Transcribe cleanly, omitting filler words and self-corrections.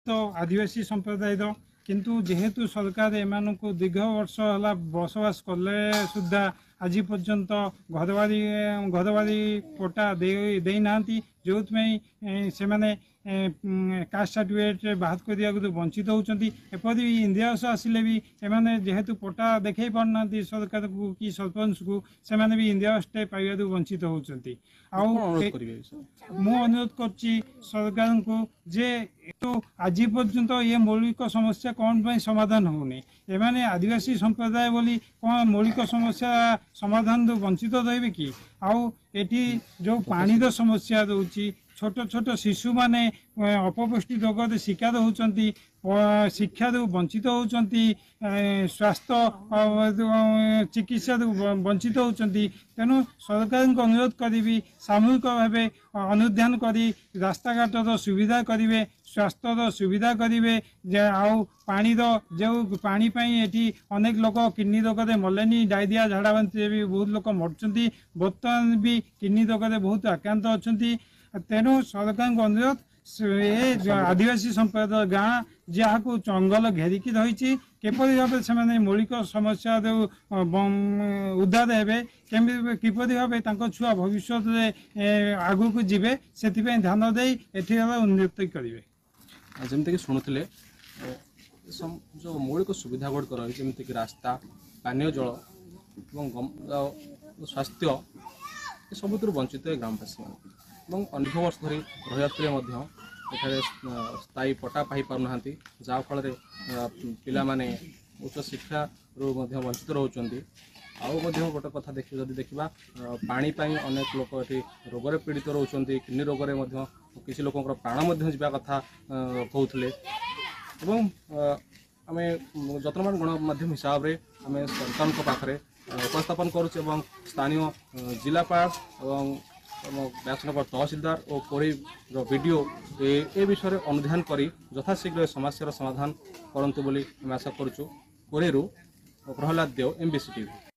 मुक्त आदिवासी संप्रदाय किंतु जेहेतु सरकार एम को दीर्घ वर्ष है बसवास कले सुधा आज पर्यंत घरबारी पट्टा दे ना जो से माने कास्ट सर्टिफिकेट बाहर करने वंचित होती एपरी इंदिरा आवास आसिले भी एमाने जेहेतु पट्टा देखा पारना सरकार को कि सरपंच को से भी इंदिरा आवास पाइबा वंचित होती अनुरोध कर सरकार को जे तो आज पर्यंत ये मौलिक समस्या कौन पर समाधान होनी एमाने आदिवासी संप्रदाय बोली कौन मौलिक समस्या समाधान वंचित रहे कि आउ एटी जो पानी समस्या रोची छोट छोट शिशु माने अपपुष्टि रोग शिकार होती शिक्षा वंचित होती स्वास्थ्य चिकित्सा वंचित होती तेणु सरकार को अनुरोध करी सामूहिक भाव अनुध्यान करी रास्ता घाटर सुविधा करेंगे स्वास्थ्य सुविधा करेंगे आउ पानी जो पानी ये अनेक लोक किडनी रोग मलेनी डायरिया झाड़ा बांति भी बहुत लोग मरुँच बर्तमान भी किडनी रोग बहुत आक्रांत अच्छा तेणु सरकार को अनुरोध ये आदिवासी संप्रदाय गाँ जहाँ को जंगल घेरिकी रही किपरि भाव से मौलिक समस्या उद्धार हे किपरि भाव छुआ भविष्य आगू को जीवे से ध्यान दे उन्नति करेंगे जमीक शुणुले जो मौलिक सुविधा गुड़िक रही जमीक रास्ता पानीय जल स्वास्थ्य सबुत वंचित ग्रामवासी मान अनेक वर्ष धरी रही स्थायी पट्टा पाई पारना जहाँफल पिला माने उच्च शिक्षा वंचित रोचे आउ गोटे कथा देखा पानी अनेक लोक ये रोग पीड़ित रोचे किडनी रोग किसी लोक प्राण जा कथा कहते आम जत्नवान गणमाध्यम हिसाब से आम सरकार पाखे उपस्थापन करुँ स्थानीय जिलापाल और व्यासनगर तहसिलदार और कोरी वीडियो ए विषय में अनुध्यान कर यथाशीघ्र समस्या समाधान करंतु बोली आशा करुँ कोरेरू प्रहलाद देव MBC TV।